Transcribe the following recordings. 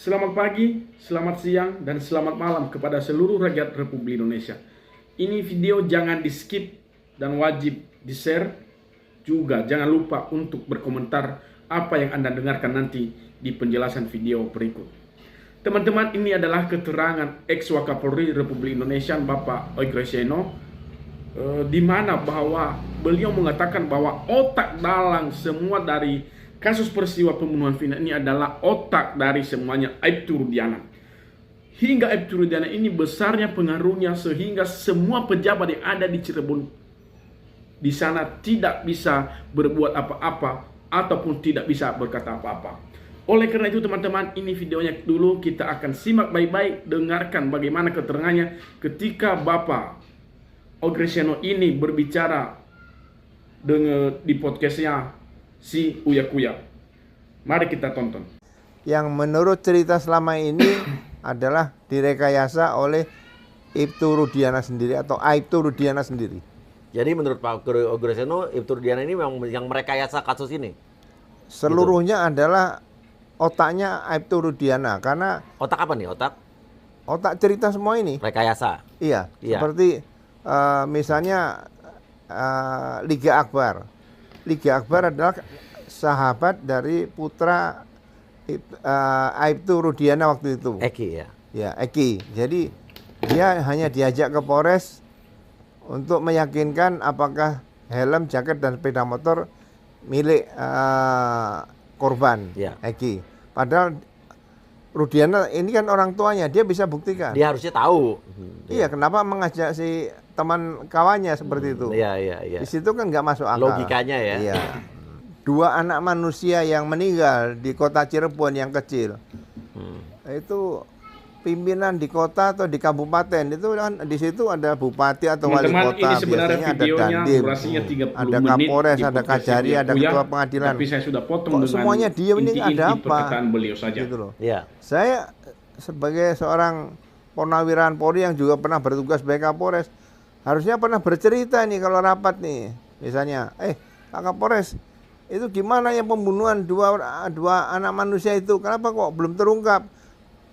Selamat pagi, selamat siang, dan selamat malam kepada seluruh rakyat Republik Indonesia. Ini video jangan di skip dan wajib di share. Juga jangan lupa untuk berkomentar apa yang Anda dengarkan nanti di penjelasan video berikut. Teman-teman, ini adalah keterangan ex-Wakapolri Republik Indonesia Bapak Ogreseno, di mana bahwa beliau mengatakan bahwa otak dalang semua dari kasus peristiwa pembunuhan Vina ini adalah otak dari semuanya Aibtu Rudiana. Hingga Aibtu Rudiana ini besarnya pengaruhnya sehingga semua pejabat yang ada di Cirebon di sana tidak bisa berbuat apa-apa ataupun tidak bisa berkata apa-apa. Oleh karena itu teman-teman, ini videonya dulu kita akan simak baik-baik, dengarkan bagaimana keterangannya ketika Bapak Ogreseno ini berbicara di podcastnya si Uya Kuya. Mari kita tonton. Yang menurut cerita selama ini adalah direkayasa oleh Aibtu Rudiana sendiri atau Aibtu Rudiana sendiri. Jadi menurut Pak Ogreseno, Aibtu Rudiana ini memang yang merekayasa kasus ini? Seluruhnya adalah otaknya Aibtu Rudiana. Karena Otak apa nih? otak cerita semua ini. Rekayasa? Iya. Iya. Seperti misalnya Liga Akbar. Liga Akbar adalah sahabat dari putra Aibtu Rudiana waktu itu. Eki ya? Ya, Eki. Jadi dia hanya diajak ke Polres untuk meyakinkan apakah helm, jaket, dan sepeda motor milik korban, Ya. Eki. Padahal Rudiana ini kan orang tuanya, dia bisa buktikan. Dia harusnya tahu. Iya, kenapa mengajak si teman kawannya seperti itu? Iya. Di situ kan nggak masuk akal. Logikanya ya. Iya. Dua anak manusia yang meninggal di kota Cirebon yang kecil. Itu pimpinan di kota atau di kabupaten itu kan di situ ada bupati atau wali Teman-teman, kota, ini sebenarnya biasanya ada videonya dandim, durasinya 30 ada menit kapolres, di ada podcast kajari, Uya ada Kuya, ketua pengadilan. tapi saya sudah potong Kok dengan semuanya diem ini inti-inti ada apa? perkataan beliau saja. Gitu loh. Iya. Saya sebagai seorang purnawirawan Polri yang juga pernah bertugas sebagai Kapolres, harusnya pernah bercerita nih kalau rapat nih. Misalnya, Pak Kapolres, itu gimana yang pembunuhan dua anak manusia itu? Kenapa kok belum terungkap?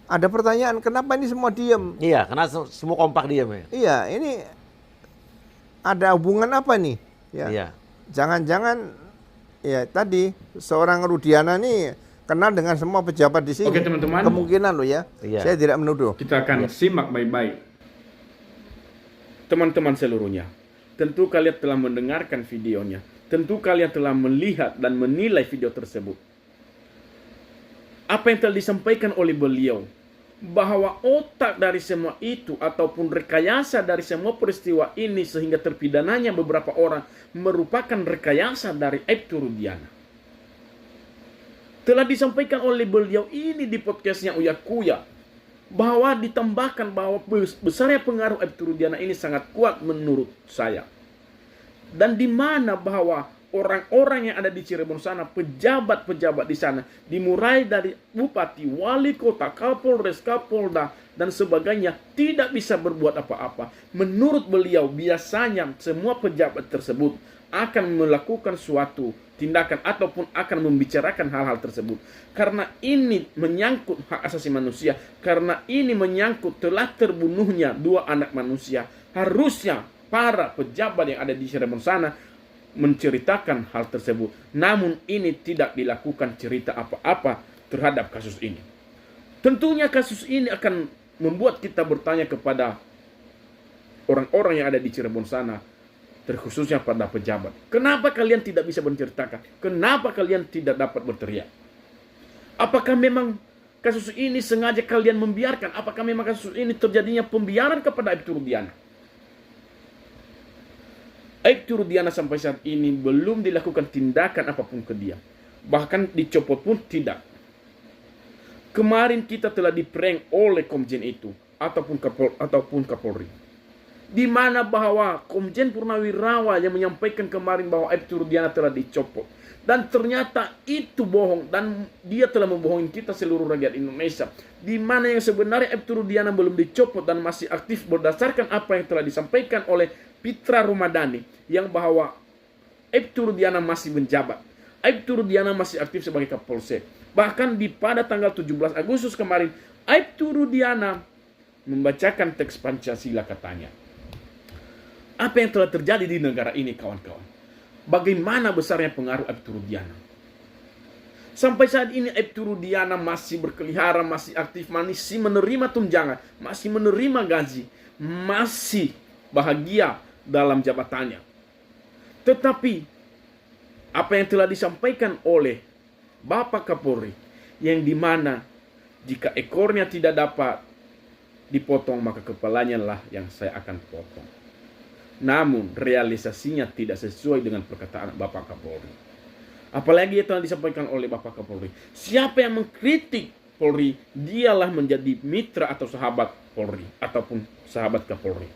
Ada pertanyaan, kenapa ini semua diem? Iya, karena semua kompak diam ya. Iya, ini ada hubungan apa nih? Ya. Iya. Jangan-jangan ya tadi seorang Rudiana nih kenal dengan semua pejabat di sini. Oke, teman-teman. Kemungkinan loh ya. Iya. Saya tidak menuduh. Kita akan simak baik-baik. Teman-teman seluruhnya, tentu kalian telah mendengarkan videonya. Tentu kalian telah melihat dan menilai video tersebut. Apa yang telah disampaikan oleh beliau, bahwa otak dari semua itu ataupun rekayasa dari semua peristiwa ini sehingga terpidananya beberapa orang merupakan rekayasa dari Aibtu Rudiana. Telah disampaikan oleh beliau ini di podcastnya Uya Kuya, bahwa ditambahkan bahwa besarnya pengaruh Aibtu Rudiana ini sangat kuat menurut saya. Dan di mana bahwa orang-orang yang ada di Cirebon sana, pejabat-pejabat di sana, dimulai dari bupati, wali kota, kapolres, kapolda, dan sebagainya, tidak bisa berbuat apa-apa. Menurut beliau, biasanya semua pejabat tersebut akan melakukan suatu tindakan ataupun akan membicarakan hal-hal tersebut. Karena ini menyangkut hak asasi manusia, karena ini menyangkut telah terbunuhnya dua anak manusia. Harusnya para pejabat yang ada di Cirebon sana menceritakan hal tersebut. Namun ini tidak dilakukan cerita apa-apa terhadap kasus ini. Tentunya kasus ini akan membuat kita bertanya kepada orang-orang yang ada di Cirebon sana, terkhususnya pada pejabat. Kenapa kalian tidak bisa menceritakan? Kenapa kalian tidak dapat berteriak? Apakah memang kasus ini sengaja kalian membiarkan? Apakah memang kasus ini terjadinya pembiaran kepada Aibtu Rudiana? Aibtu Rudiana sampai saat ini belum dilakukan tindakan apapun ke dia. Bahkan dicopot pun tidak. Kemarin kita telah diprank oleh Komjen itu ataupun Kapolri. Di mana bahwa Komjen Purnawirawan yang menyampaikan kemarin bahwa Aibtu Rudiana telah dicopot. Dan ternyata itu bohong dan dia telah membohongi kita seluruh rakyat Indonesia. Di mana yang sebenarnya Aibtu Rudiana belum dicopot dan masih aktif berdasarkan apa yang telah disampaikan oleh Pitra Ramadhani, yang bahwa Aibtu Rudiana masih menjabat. Aibtu Rudiana masih aktif sebagai Kapolsek. Bahkan pada tanggal 17 Agustus kemarin, Aibtu Rudiana membacakan teks Pancasila katanya. Apa yang telah terjadi di negara ini kawan-kawan? Bagaimana besarnya pengaruh Aibtu Rudiana? Sampai saat ini Aibtu Rudiana masih berkelihara, masih aktif, masih menerima tunjangan, masih menerima gaji, masih bahagia dalam jabatannya. Tetapi apa yang telah disampaikan oleh Bapak Kapolri, yang dimana jika ekornya tidak dapat dipotong maka kepalanya lah yang saya akan potong. Namun realisasinya tidak sesuai dengan perkataan Bapak Kapolri. Apalagi yang telah disampaikan oleh Bapak Kapolri. Siapa yang mengkritik Polri, dialah menjadi mitra atau sahabat Polri ataupun sahabat Kapolri.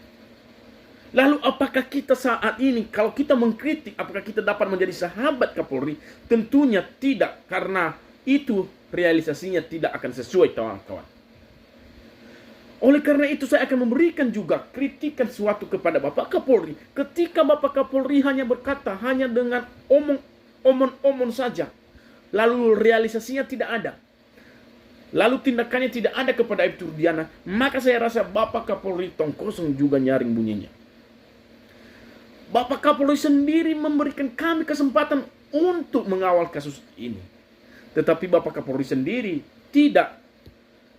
Lalu apakah kita saat ini, kalau kita mengkritik, apakah kita dapat menjadi sahabat Kapolri? Tentunya tidak, karena itu realisasinya tidak akan sesuai, kawan-kawan. Oleh karena itu saya akan memberikan juga kritikan suatu kepada Bapak Kapolri. Ketika Bapak Kapolri hanya berkata, hanya dengan omong saja, lalu realisasinya tidak ada, lalu tindakannya tidak ada kepada Aibtu Rudiana, maka saya rasa Bapak Kapolri tong kosong juga nyaring bunyinya. Bapak Kapolri sendiri memberikan kami kesempatan untuk mengawal kasus ini, tetapi Bapak Kapolri sendiri tidak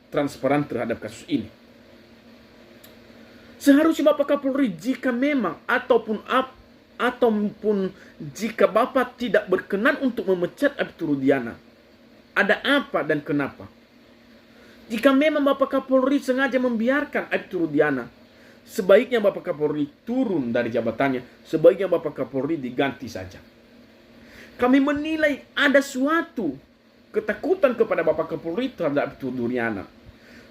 transparan terhadap kasus ini. Seharusnya Bapak Kapolri jika memang ataupun jika Bapak tidak berkenan untuk memecat Aibtu Rudiana, ada apa dan kenapa? Jika memang Bapak Kapolri sengaja membiarkan Aibtu Rudiana, sebaiknya Bapak Kapolri turun dari jabatannya, sebaiknya Bapak Kapolri diganti saja. Kami menilai ada suatu ketakutan kepada Bapak Kapolri terhadap Aibtu Rudiana.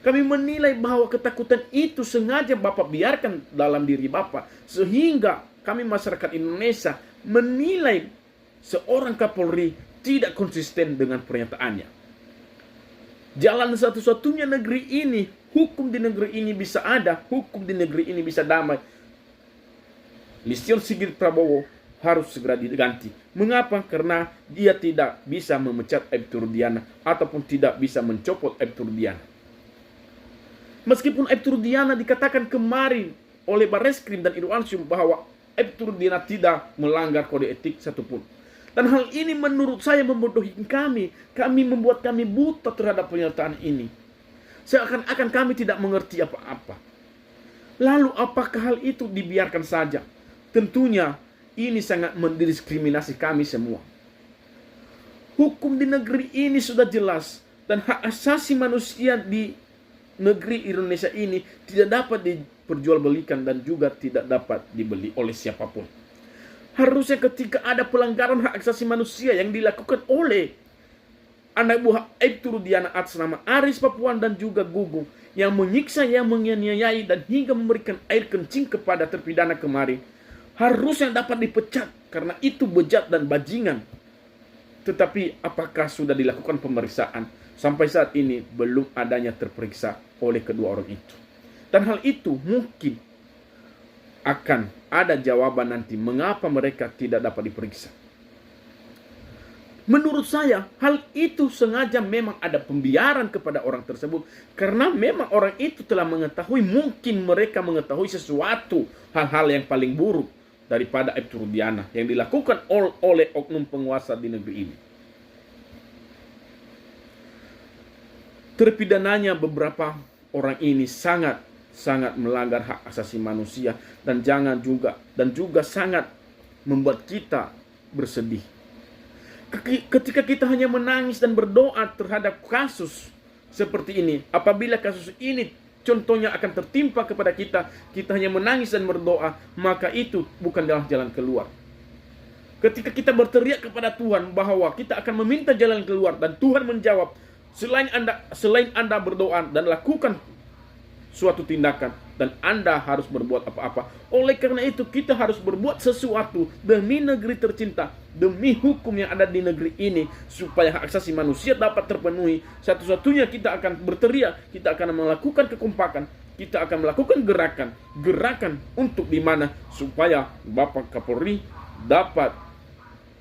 Kami menilai bahwa ketakutan itu sengaja Bapak biarkan dalam diri Bapak, sehingga kami masyarakat Indonesia menilai seorang Kapolri tidak konsisten dengan pernyataannya. Jalan satu-satunya negeri ini, hukum di negeri ini bisa ada, hukum di negeri ini bisa damai. Listio Sigit Prabowo harus segera diganti. Mengapa? Karena dia tidak bisa memecat Aibtu Rudiana ataupun tidak bisa mencopot Aibtu Rudiana. Meskipun Aibtu Rudiana dikatakan kemarin oleh Barreskrim dan Irwansum bahwa Aibtu Rudiana tidak melanggar kode etik satupun. Dan hal ini menurut saya membodohi kami. Membuat kami buta terhadap pernyataan ini. Seakan-akan kami tidak mengerti apa-apa. Lalu apakah hal itu dibiarkan saja? Tentunya ini sangat mendiskriminasi kami semua. Hukum di negeri ini sudah jelas. Dan hak asasi manusia di negeri Indonesia ini tidak dapat diperjualbelikan dan juga tidak dapat dibeli oleh siapapun. Harusnya ketika ada pelanggaran hak asasi manusia yang dilakukan oleh anak buah Aibtu Rudiana atas nama Aris Papuan dan juga Gugum, yang menyiksa, yang menganiayai dan hingga memberikan air kencing kepada terpidana kemarin, harusnya dapat dipecat karena itu bejat dan bajingan. Tetapi apakah sudah dilakukan pemeriksaan? Sampai saat ini belum adanya terperiksa oleh kedua orang itu. Dan hal itu mungkin akan ada jawaban nanti mengapa mereka tidak dapat diperiksa. Menurut saya hal itu sengaja memang ada pembiaran kepada orang tersebut. Karena memang orang itu telah mengetahui, mungkin mereka mengetahui sesuatu hal-hal yang paling buruk daripada Aibtu Rudiana yang dilakukan oleh oknum penguasa di negeri ini. Terpidananya beberapa orang ini sangat melanggar hak asasi manusia dan juga sangat membuat kita bersedih. Ketika kita hanya menangis dan berdoa terhadap kasus seperti ini, apabila kasus ini contohnya akan tertimpa kepada kita, kita hanya menangis dan berdoa, maka itu bukanlah jalan keluar. Ketika kita berteriak kepada Tuhan bahwa kita akan meminta jalan keluar dan Tuhan menjawab, selain Anda berdoa dan lakukan suatu tindakan, dan Anda harus berbuat apa-apa. Oleh karena itu kita harus berbuat sesuatu demi negeri tercinta, demi hukum yang ada di negeri ini, supaya hak asasi manusia dapat terpenuhi. Satu-satunya kita akan berteriak, kita akan melakukan kekompakan, kita akan melakukan gerakan untuk dimana supaya Bapak Kapolri dapat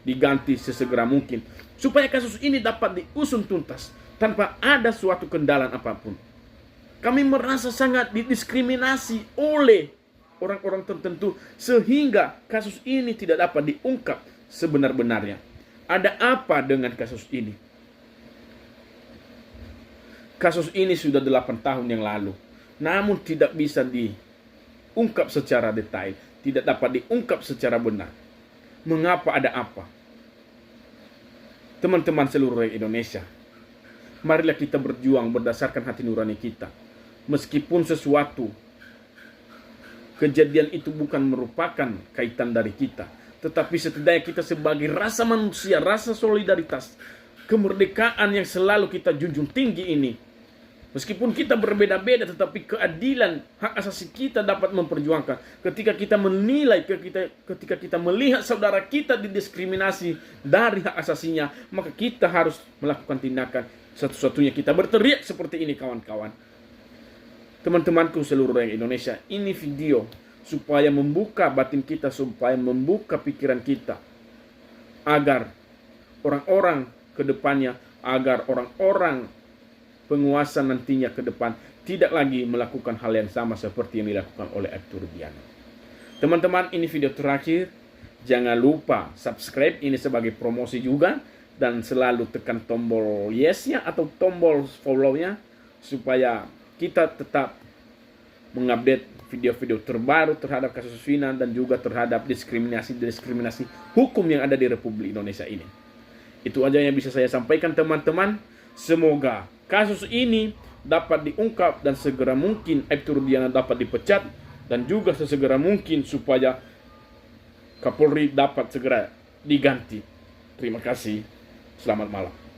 diganti sesegera mungkin, supaya kasus ini dapat diusut tuntas tanpa ada suatu kendala apapun. Kami merasa sangat didiskriminasi oleh orang-orang tertentu sehingga kasus ini tidak dapat diungkap sebenar-benarnya. Ada apa dengan kasus ini? Kasus ini sudah 8 tahun yang lalu, namun tidak bisa diungkap secara detail, tidak dapat diungkap secara benar. Mengapa, ada apa? Teman-teman seluruh Indonesia, marilah kita berjuang berdasarkan hati nurani kita. Meskipun sesuatu kejadian itu bukan merupakan kaitan dari kita, tetapi setidaknya kita sebagai rasa manusia, rasa solidaritas, kemerdekaan yang selalu kita junjung tinggi ini, meskipun kita berbeda-beda, tetapi keadilan hak asasi kita dapat memperjuangkan. Ketika kita menilai, ketika kita melihat saudara kita didiskriminasi dari hak asasinya, maka kita harus melakukan tindakan. Satu-satunya kita berteriak seperti ini, kawan-kawan. Teman-temanku seluruh rakyat Indonesia, ini video supaya membuka batin kita, supaya membuka pikiran kita, agar orang-orang ke depannya, agar orang-orang penguasa nantinya ke depan tidak lagi melakukan hal yang sama seperti yang dilakukan oleh Aibtu Rudiana. Teman-teman, ini video terakhir. Jangan lupa subscribe, ini sebagai promosi juga, dan selalu tekan tombol yes-nya atau tombol follow-nya supaya kita tetap mengupdate video-video terbaru terhadap kasus Vina dan juga terhadap diskriminasi hukum yang ada di Republik Indonesia ini. Itu aja yang bisa saya sampaikan, teman-teman. Semoga kasus ini dapat diungkap dan segera mungkin Aibtu Rudiana dapat dipecat, dan juga sesegera mungkin supaya Kapolri dapat segera diganti. Terima kasih. Selamat malam.